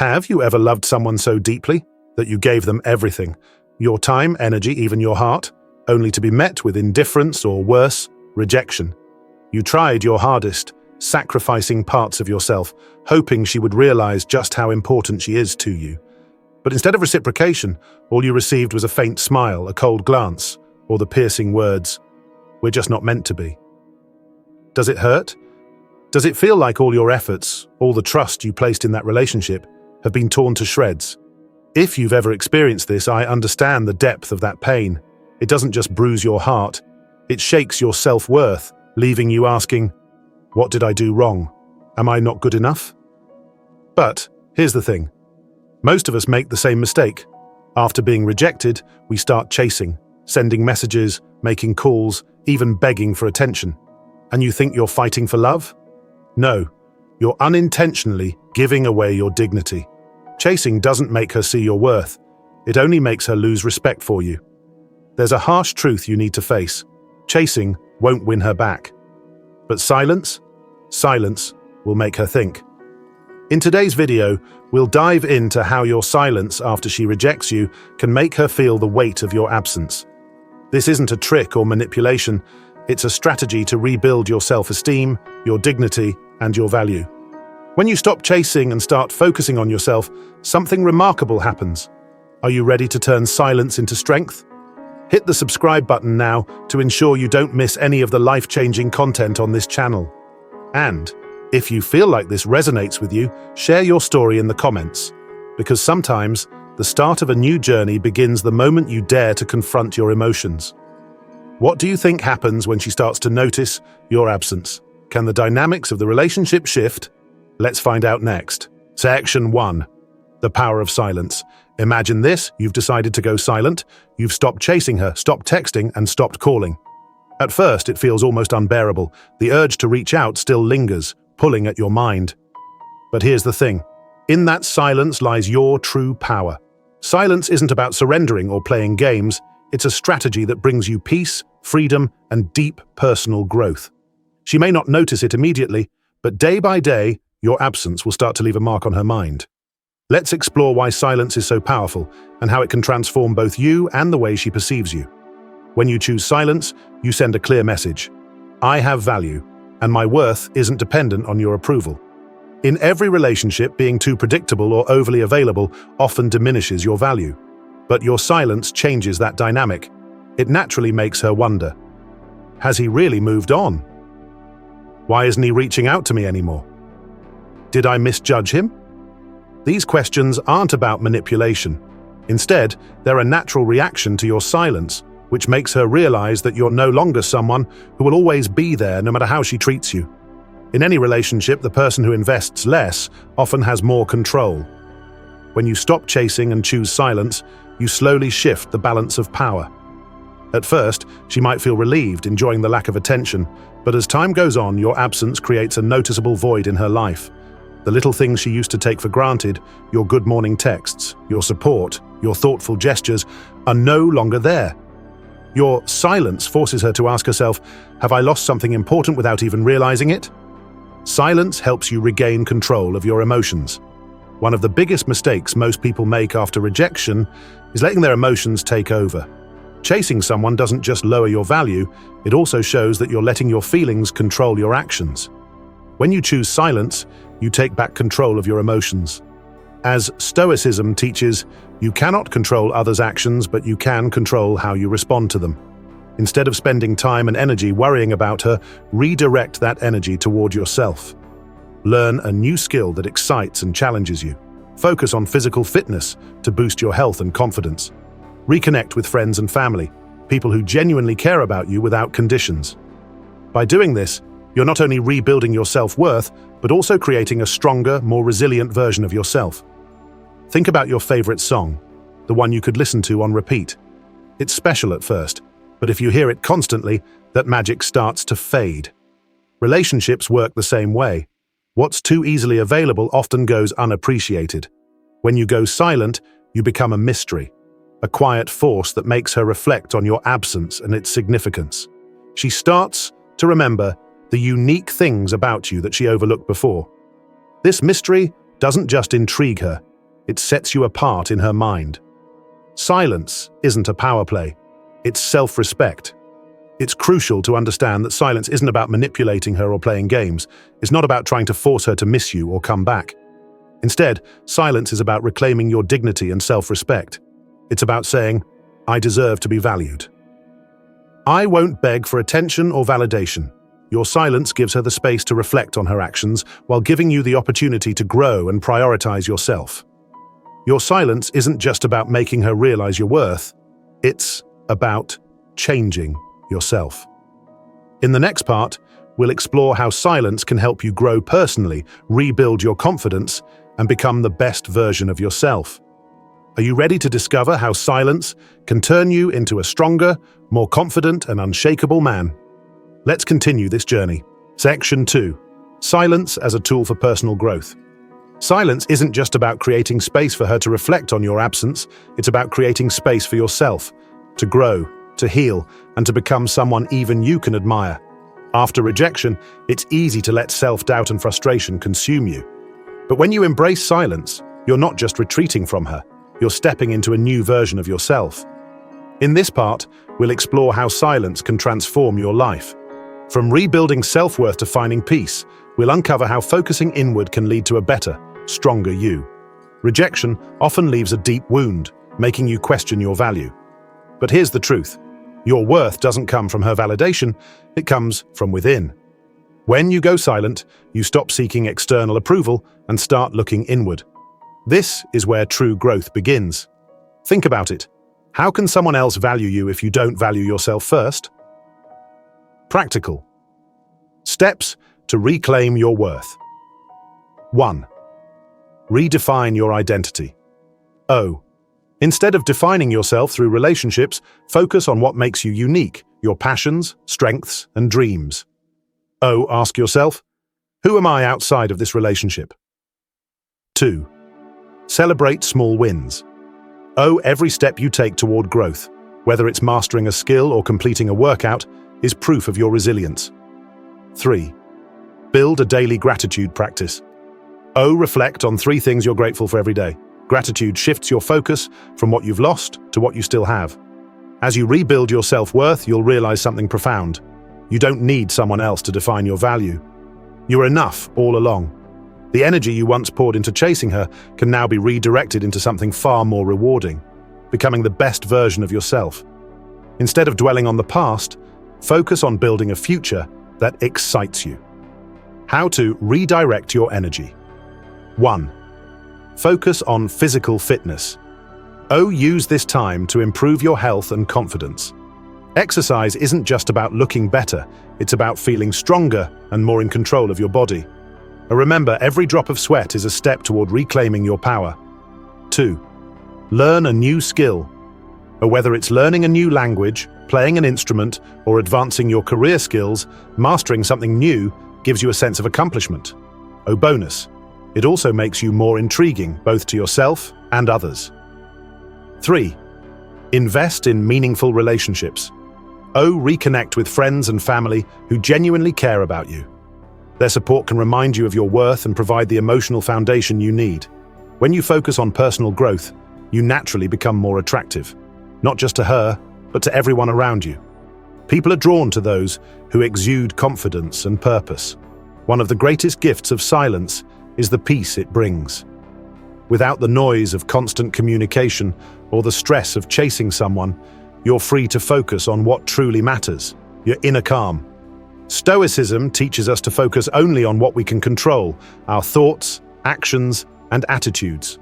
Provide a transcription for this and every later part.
Have you ever loved someone so deeply that you gave them everything, your time, energy, even your heart, only to be met with indifference or worse, rejection? You tried your hardest, sacrificing parts of yourself, hoping she would realize just how important she is to you. But instead of reciprocation, all you received was a faint smile, a cold glance, or the piercing words, "We're just not meant to be." Does it hurt? Does it feel like all your efforts, all the trust you placed in that relationship, have been torn to shreds? If you've ever experienced this, I understand the depth of that pain. It doesn't just bruise your heart, it shakes your self-worth, leaving you asking, "What did I do wrong? Am I not good enough?" But here's the thing. Most of us make the same mistake. After being rejected, we start chasing, sending messages, making calls, even begging for attention. And you think you're fighting for love? No, you're unintentionally giving away your dignity. Chasing doesn't make her see your worth. It only makes her lose respect for you. There's a harsh truth you need to face. Chasing won't win her back. But silence will make her think. In today's video, we'll dive into how your silence after she rejects you can make her feel the weight of your absence. This isn't a trick or manipulation. It's a strategy to rebuild your self-esteem, your dignity, and your value. When you stop chasing and start focusing on yourself, something remarkable happens. Are you ready to turn silence into strength? Hit the subscribe button now to ensure you don't miss any of the life-changing content on this channel. And if you feel like this resonates with you, share your story in the comments. Because sometimes, the start of a new journey begins the moment you dare to confront your emotions. What do you think happens when she starts to notice your absence? Can the dynamics of the relationship shift? Let's find out next. Section 1. The power of silence. Imagine this, you've decided to go silent, you've stopped chasing her, stopped texting, and stopped calling. At first, it feels almost unbearable. The urge to reach out still lingers, pulling at your mind. But here's the thing. In that silence lies your true power. Silence isn't about surrendering or playing games. It's a strategy that brings you peace, freedom, and deep personal growth. She may not notice it immediately, but day by day, your absence will start to leave a mark on her mind. Let's explore why silence is so powerful and how it can transform both you and the way she perceives you. When you choose silence, you send a clear message. I have value, and my worth isn't dependent on your approval. In every relationship, being too predictable or overly available often diminishes your value. But your silence changes that dynamic. It naturally makes her wonder, has he really moved on? Why isn't he reaching out to me anymore? Did I misjudge him? These questions aren't about manipulation. Instead, they're a natural reaction to your silence, which makes her realize that you're no longer someone who will always be there no matter how she treats you. In any relationship, the person who invests less often has more control. When you stop chasing and choose silence, you slowly shift the balance of power. At first, she might feel relieved, enjoying the lack of attention, but as time goes on, your absence creates a noticeable void in her life. The little things she used to take for granted, your good morning texts, your support, your thoughtful gestures, are no longer there. Your silence forces her to ask herself, have I lost something important without even realizing it? Silence helps you regain control of your emotions. One of the biggest mistakes most people make after rejection is letting their emotions take over. Chasing someone doesn't just lower your value, it also shows that you're letting your feelings control your actions. When you choose silence, you take back control of your emotions. As Stoicism teaches, you cannot control others' actions, but you can control how you respond to them. Instead of spending time and energy worrying about her, redirect that energy toward yourself. Learn a new skill that excites and challenges you. Focus on physical fitness to boost your health and confidence. Reconnect with friends and family, people who genuinely care about you without conditions. By doing this, you're not only rebuilding your self-worth, but also creating a stronger, more resilient version of yourself. Think about your favorite song, the one you could listen to on repeat. It's special at first, but if you hear it constantly, that magic starts to fade. Relationships work the same way. What's too easily available often goes unappreciated. When you go silent, you become a mystery, a quiet force that makes her reflect on your absence and its significance. She starts to remember the unique things about you that she overlooked before. This mystery doesn't just intrigue her, it sets you apart in her mind. Silence isn't a power play, it's self-respect. It's crucial to understand that silence isn't about manipulating her or playing games. It's not about trying to force her to miss you or come back. Instead, silence is about reclaiming your dignity and self-respect. It's about saying, I deserve to be valued. I won't beg for attention or validation. Your silence gives her the space to reflect on her actions while giving you the opportunity to grow and prioritize yourself. Your silence isn't just about making her realize your worth. It's about changing yourself. In the next part, we'll explore how silence can help you grow personally, rebuild your confidence, and become the best version of yourself. Are you ready to discover how silence can turn you into a stronger, more confident, and unshakable man? Let's continue this journey. Section 2. Silence as a tool for personal growth. Silence isn't just about creating space for her to reflect on your absence, it's about creating space for yourself, to grow, to heal, and to become someone even you can admire. After rejection, it's easy to let self-doubt and frustration consume you. But when you embrace silence, you're not just retreating from her, you're stepping into a new version of yourself. In this part, we'll explore how silence can transform your life. From rebuilding self-worth to finding peace, we'll uncover how focusing inward can lead to a better, stronger you. Rejection often leaves a deep wound, making you question your value. But here's the truth. Your worth doesn't come from her validation, it comes from within. When you go silent, you stop seeking external approval and start looking inward. This is where true growth begins. Think about it. How can someone else value you if you don't value yourself first? Practical steps to reclaim your worth. 1. Redefine your identity. Instead of defining yourself through relationships, focus on what makes you unique, your passions, strengths, and dreams. Ask yourself, who am I outside of this relationship? 2. Celebrate small wins. Every step you take toward growth, whether it's mastering a skill or completing a workout, is proof of your resilience. 3. Build a daily gratitude practice. Reflect on 3 things you're grateful for every day. Gratitude shifts your focus from what you've lost to what you still have. As you rebuild your self-worth, you'll realize something profound. You don't need someone else to define your value. You're enough all along. The energy you once poured into chasing her can now be redirected into something far more rewarding, becoming the best version of yourself. Instead of dwelling on the past, focus on building a future that excites you. How to redirect your energy. 1. Focus on physical fitness. Use this time to improve your health and confidence. Exercise isn't just about looking better, it's about feeling stronger and more in control of your body. Remember, every drop of sweat is a step toward reclaiming your power. 2. Learn a new skill. Whether it's learning a new language, playing an instrument, or advancing your career skills, mastering something new gives you a sense of accomplishment. Bonus, it also makes you more intriguing, both to yourself and others. 3. Invest in meaningful relationships. Reconnect with friends and family who genuinely care about you. Their support can remind you of your worth and provide the emotional foundation you need. When you focus on personal growth, you naturally become more attractive, not just to her, but to everyone around you. People are drawn to those who exude confidence and purpose. One of the greatest gifts of silence is the peace it brings. Without the noise of constant communication or the stress of chasing someone, you're free to focus on what truly matters, your inner calm. Stoicism teaches us to focus only on what we can control, our thoughts, actions, and attitudes.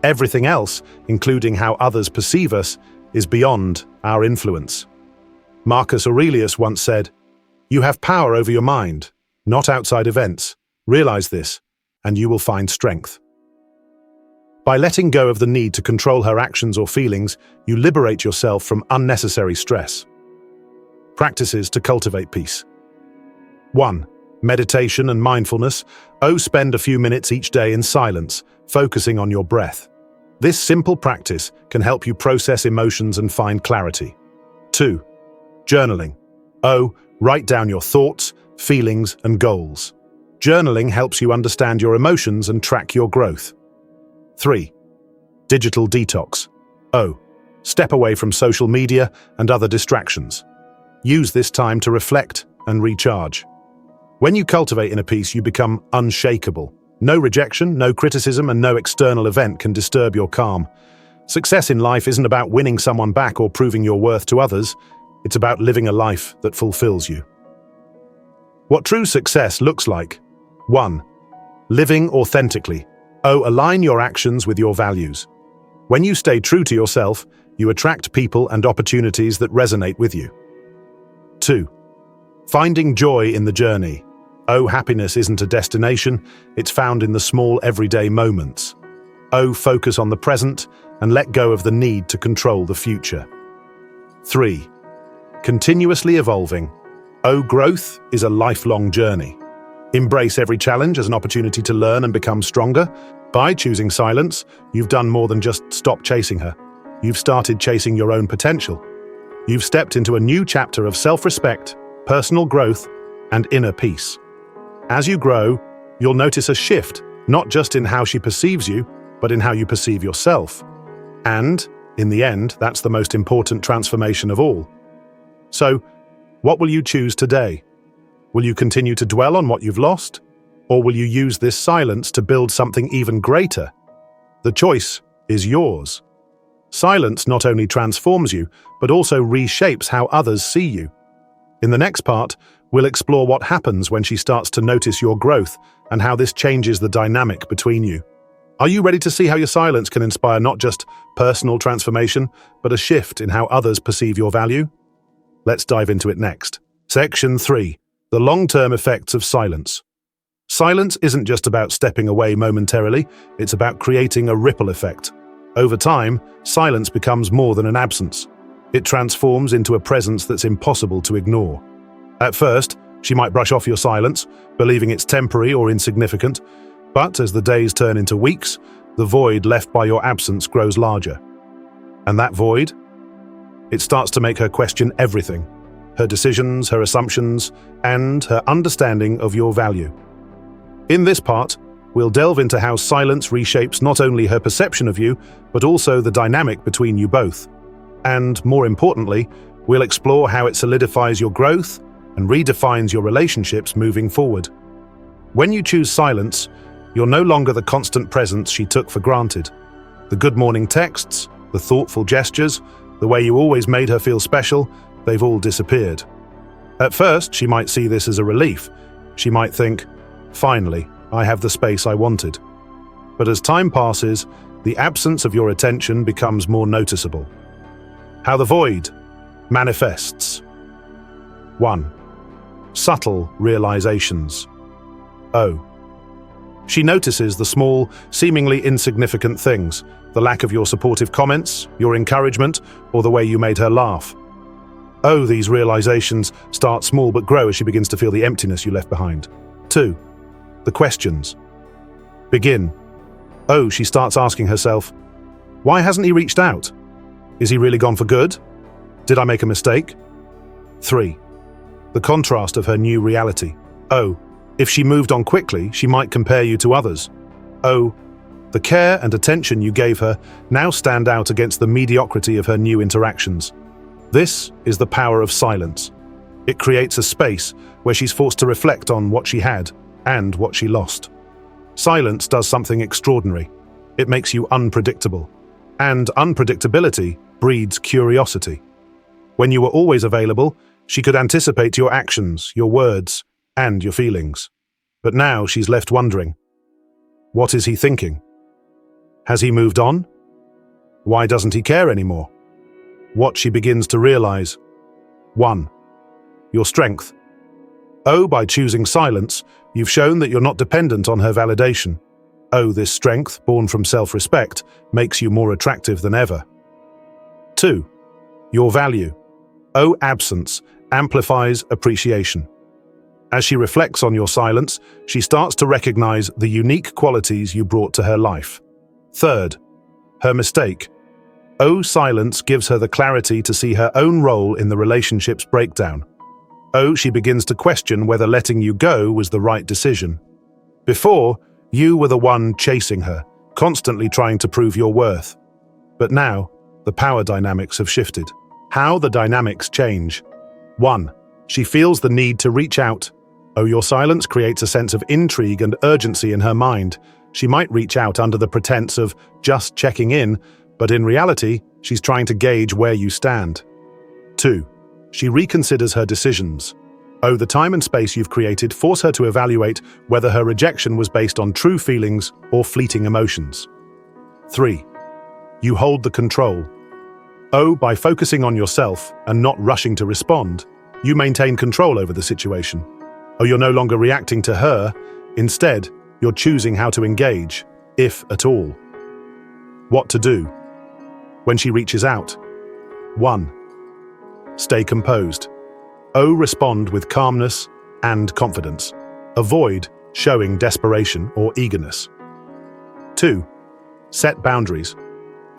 Everything else, including how others perceive us, is beyond our influence. Marcus Aurelius once said, "You have power over your mind, not outside events. Realize this, and you will find strength." By letting go of the need to control her actions or feelings, you liberate yourself from unnecessary stress. Practices to cultivate peace. 1. Meditation and mindfulness. Spend a few minutes each day in silence, focusing on your breath. This simple practice can help you process emotions and find clarity. 2. Journaling. Write down your thoughts, feelings, and goals. Journaling helps you understand your emotions and track your growth. 3. Digital detox. O. Step away from social media and other distractions. Use this time to reflect and recharge. When you cultivate inner peace, you become unshakable. No rejection, no criticism, and no external event can disturb your calm. Success in life isn't about winning someone back or proving your worth to others. It's about living a life that fulfills you. What true success looks like. 1. Living authentically. O. Align your actions with your values. When you stay true to yourself, you attract people and opportunities that resonate with you. 2. Finding joy in the journey. O. Happiness isn't a destination, it's found in the small everyday moments. O. Focus on the present and let go of the need to control the future. 3. Continuously evolving. O. Growth is a lifelong journey. Embrace every challenge as an opportunity to learn and become stronger. By choosing silence, you've done more than just stop chasing her. You've started chasing your own potential. You've stepped into a new chapter of self-respect, personal growth, and inner peace. As you grow, you'll notice a shift, not just in how she perceives you, but in how you perceive yourself. And, in the end, that's the most important transformation of all. So, what will you choose today? Will you continue to dwell on what you've lost? Or will you use this silence to build something even greater? The choice is yours. Silence not only transforms you, but also reshapes how others see you. In the next part, we'll explore what happens when she starts to notice your growth and how this changes the dynamic between you. Are you ready to see how your silence can inspire not just personal transformation, but a shift in how others perceive your value? Let's dive into it next. Section 3. The long-term effects of silence. Silence isn't just about stepping away momentarily, it's about creating a ripple effect. Over time, silence becomes more than an absence. It transforms into a presence that's impossible to ignore. At first, she might brush off your silence, believing it's temporary or insignificant, but as the days turn into weeks, the void left by your absence grows larger. And that void? It starts to make her question everything: her decisions, her assumptions, and her understanding of your value. In this part, we'll delve into how silence reshapes not only her perception of you, but also the dynamic between you both. And, more importantly, we'll explore how it solidifies your growth and redefines your relationships moving forward. When you choose silence, you're no longer the constant presence she took for granted. The good morning texts, the thoughtful gestures, the way you always made her feel special, they've all disappeared. At first, she might see this as a relief. She might think, finally, I have the space I wanted. But as time passes, the absence of your attention becomes more noticeable. How the void manifests. 1. Subtle realizations. O. She notices the small, seemingly insignificant things, the lack of your supportive comments, your encouragement, or the way you made her laugh. O. These realizations start small but grow as she begins to feel the emptiness you left behind. 2. The questions begin. O. She starts asking herself, why hasn't he reached out? Is he really gone for good? Did I make a mistake? 3. The contrast of her new reality. O. If she moved on quickly, she might compare you to others. O. The care and attention you gave her now stand out against the mediocrity of her new interactions. This is the power of silence. It creates a space where she's forced to reflect on what she had and what she lost. Silence does something extraordinary. It makes you unpredictable. And unpredictability breeds curiosity. When you were always available, she could anticipate your actions, your words, and your feelings. But now she's left wondering, what is he thinking? Has he moved on? Why doesn't he care anymore? What she begins to realize. 1. Your strength. O. By choosing silence, you've shown that you're not dependent on her validation. O. This strength, born from self-respect, makes you more attractive than ever. 2. Your value. O. Absence amplifies appreciation. As she reflects on your silence, she starts to recognize the unique qualities you brought to her life. 3. Her mistake. O. Silence gives her the clarity to see her own role in the relationship's breakdown. O. She begins to question whether letting you go was the right decision. Before, you were the one chasing her, constantly trying to prove your worth. But now, the power dynamics have shifted. How the dynamics change. 1. She feels the need to reach out. Oh, your silence creates a sense of intrigue and urgency in her mind. She might reach out under the pretense of just checking in, but in reality, she's trying to gauge where you stand. 2. She reconsiders her decisions. Oh, the time and space you've created force her to evaluate whether her rejection was based on true feelings or fleeting emotions. 3. You hold the control. Oh, by focusing on yourself and not rushing to respond, you maintain control over the situation. Oh, you're no longer reacting to her. Instead, you're choosing how to engage, if at all. What to do? When she reaches out. 1. Stay composed. Oh, respond with calmness and confidence. Avoid showing desperation or eagerness. 2. Set boundaries.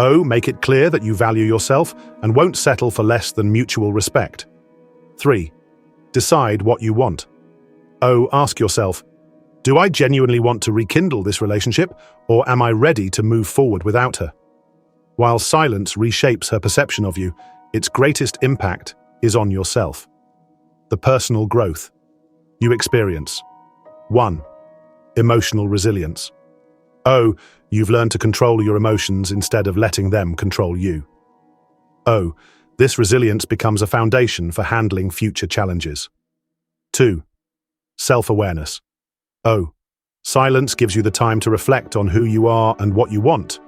Oh, make it clear that you value yourself and won't settle for less than mutual respect. 3. Decide what you want. Oh, ask yourself, do I genuinely want to rekindle this relationship, or am I ready to move forward without her? While silence reshapes her perception of you, its greatest impact is on yourself. The personal growth you experience. 1. Emotional resilience. Oh, you've learned to control your emotions instead of letting them control you. Oh, this resilience becomes a foundation for handling future challenges. 2. Self-awareness. Oh, silence gives you the time to reflect on who you are and what you want.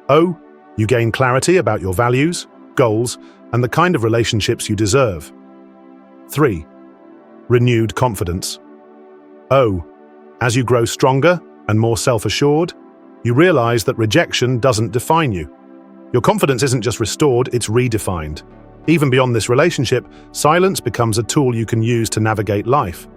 Oh, you gain clarity about your values, goals, and the kind of relationships you deserve. 3. Renewed confidence. Oh, as you grow stronger and more self-assured, you realize that rejection doesn't define you. Your confidence isn't just restored, it's redefined. Even beyond this relationship, silence becomes a tool you can use to navigate life.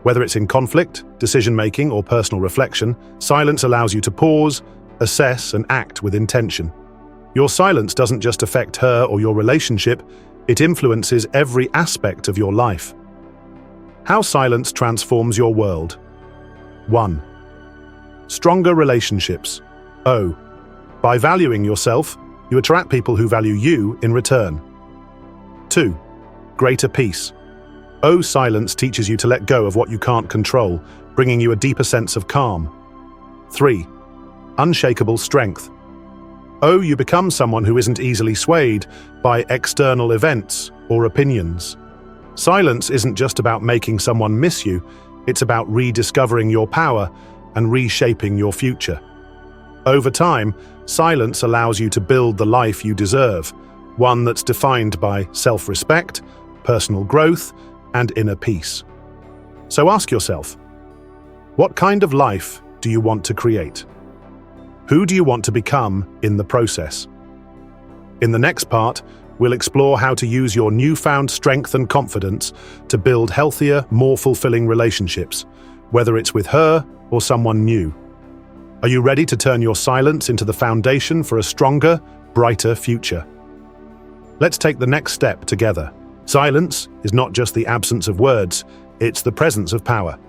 Whether it's in conflict, decision-making, or personal reflection, silence allows you to pause, assess, and act with intention. Your silence doesn't just affect her or your relationship, it influences every aspect of your life. How silence transforms your world. 1. Stronger relationships. Oh, by valuing yourself, you attract people who value you in return. 2. Greater peace. Oh, silence teaches you to let go of what you can't control, bringing you a deeper sense of calm. 3. Unshakable strength. Oh, you become someone who isn't easily swayed by external events or opinions. Silence isn't just about making someone miss you, it's about rediscovering your power and reshaping your future. Over time, silence allows you to build the life you deserve, one that's defined by self-respect, personal growth, and inner peace. So ask yourself, what kind of life do you want to create? Who do you want to become in the process? In the next part, we'll explore how to use your newfound strength and confidence to build healthier, more fulfilling relationships, whether it's with her or someone new. Are you ready to turn your silence into the foundation for a stronger, brighter future? Let's take the next step together. Silence is not just the absence of words, it's the presence of power.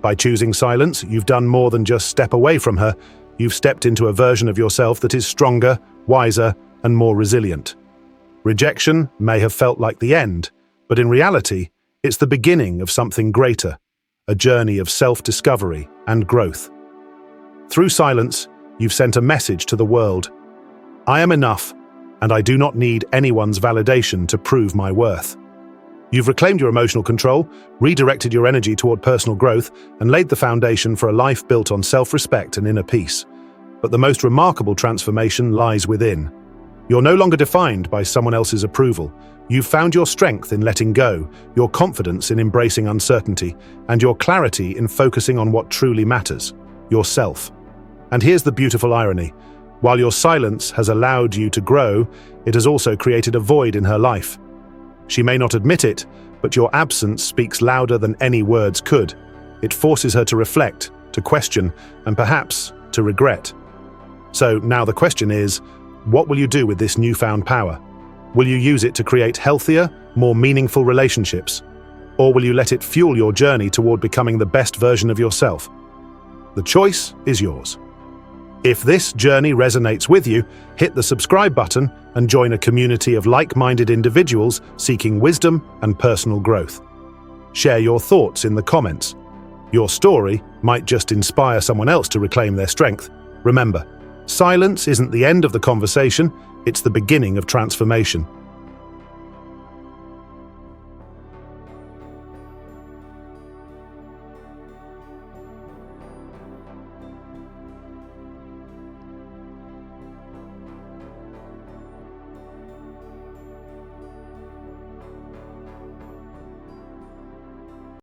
By choosing silence, you've done more than just step away from her, you've stepped into a version of yourself that is stronger, wiser, and more resilient. Rejection may have felt like the end, but in reality, it's the beginning of something greater, a journey of self-discovery and growth. Through silence, you've sent a message to the world. I am enough, and I do not need anyone's validation to prove my worth. You've reclaimed your emotional control, redirected your energy toward personal growth, and laid the foundation for a life built on self-respect and inner peace. But the most remarkable transformation lies within. You're no longer defined by someone else's approval. You've found your strength in letting go, your confidence in embracing uncertainty, and your clarity in focusing on what truly matters, yourself. And here's the beautiful irony. While your silence has allowed you to grow, it has also created a void in her life. She may not admit it, but your absence speaks louder than any words could. It forces her to reflect, to question, and perhaps to regret. So now the question is, what will you do with this newfound power? Will you use it to create healthier, more meaningful relationships? Or will you let it fuel your journey toward becoming the best version of yourself? The choice is yours. If this journey resonates with you, hit the subscribe button and join a community of like-minded individuals seeking wisdom and personal growth. Share your thoughts in the comments. Your story might just inspire someone else to reclaim their strength. Remember, silence isn't the end of the conversation, it's the beginning of transformation.